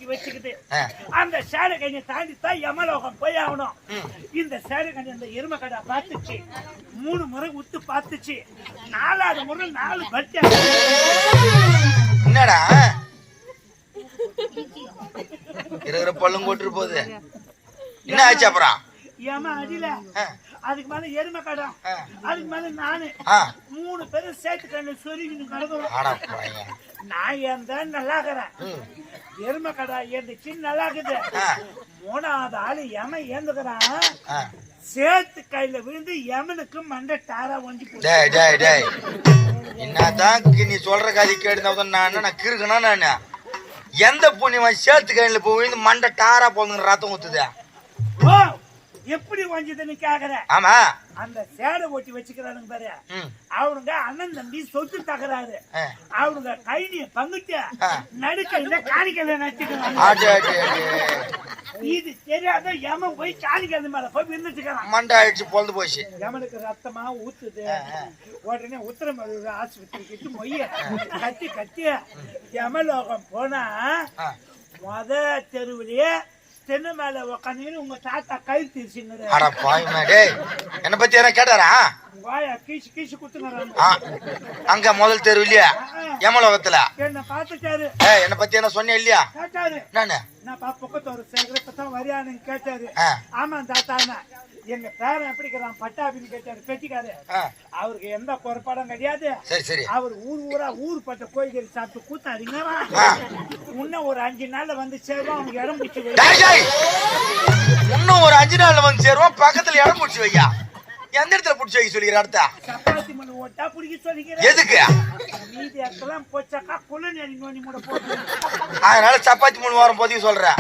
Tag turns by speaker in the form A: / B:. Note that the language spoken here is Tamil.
A: ஓட்டி வச்சுக்கிட்டு அந்த சேலை கண்ணியை தாண்டி தான் யமலோகம் போய் ஆகணும். இந்த சேலை கண்ணி அந்த எருமை கடை பார்த்துச்சு, 3 முறை உத்து பார்த்துச்சு, 4வது முறை 4 பட்டி.
B: என்னடா இருக்கிற பல்லும் கொட்டு போகுது, என்ன ஆச்சு அப்புறம்?
A: ஏமா அடியில அதுக்கு மேல எருமை கடை, அதுக்கு மேல நானு 3 பேரும் சேர்த்து கண்ணு சொருகின்னு கிடக்குறோம். நான் ஏன் நல்லா இருக்கிறேன், எருமை கடை ஏந்துச்சு நல்லா இருக்குது. 3வது ஆளு எம ஏந்துக்கிறான், சேர்த்து கையில விழுந்து எமனுக்கு மண்டை டாரா ஒஞ்சி போய்.
B: என்னதான் நீ சொல்ற கதை கேட்டுதான் நான் கிருக்கணும். நானு எந்த புண்ணியவன் சேர்த்து கையில போய் மண்டை டாரா போங்க ரத்தம் ஊத்துதா?
A: ஓ எப்படி வஞ்சதுன்னு கேக்குற?
B: ஆமா,
A: அந்த சேடை ஓட்டி வச்சுக்கிறானுங்க பாரு, அவனுங்க அண்ணன் தம்பி சொத்து தகராறு, அவனுங்க கைதிய பங்குட்டு நடுக்கையில காணிக்கல நச்சுக்கிறாங்க. இது தெரியாத யமன் போய் காணிக்கல மேல போய் விருந்துச்சுக்கிறான்.
B: மண்டை ஆயிடுச்சு, பொழுது போச்சு.
A: யமனுக்கு ரத்தமா ஊத்துது. உடனே உத்தரமேரூர் ஆஸ்பத்திரிக்கிட்டு மொய்ய கத்தி கத்தி யமலோகம் போனா மொத தெருவிலேயே தென்னை மேல உக்காந்து உங்க தாத்தா கை தீர்ச்சிங்க.
B: என்ன பத்தி என்ன கேட்டாரா?
A: கீச்சு கீச்சு குத்துங்க.
B: அங்க முதல் தெரு இல்லையா யமலோகத்துல?
A: என்ன பாத்துட்டாரு.
B: என்ன பத்தி என்ன சொன்ன இல்லையா?
A: கேட்டாரு.
B: நானு
A: நான் பக்கத்தோட சேகரத்தான் வரியானு கேட்டாரு. ஆமா தாத்தா, எங்க பேரன் எப்படி இருக்கிறான் பட்டாபின்னு கேட்டாரு பெட்டிக்காரு. அவருக்கு எந்த குறைபாடும் கிடையாது.
B: சரி சரி.
A: அவர் ஊர் பட்ட கோயில்கள் சாப்பிட்டு கூத்தாடிங்க. இன்னும் ஒரு 5 நாள்ல வந்து சேருவோம். அவனுக்கு இடம் பிடிச்சி
B: இன்னும் ஒரு 5 நாள்ல வந்து சேருவோம். பக்கத்துல இடம் பிடிச்சி வையா. எந்த இடத்துல பிடிச்சி வைக்க சொல்லிக்கிற? அடுத்த
A: சப்பாத்தி மண் ஓட்டா பிடிக்க சொல்லிக்கிறேன்.
B: எதுக்கு?
A: மீதி இடத்தெல்லாம் போச்சாக்கா குள்ள நெறி நோண்டி மூட போட்டு,
B: அதனால சப்பாத்தி 3 வாரம் போதையும் சொல்றேன்.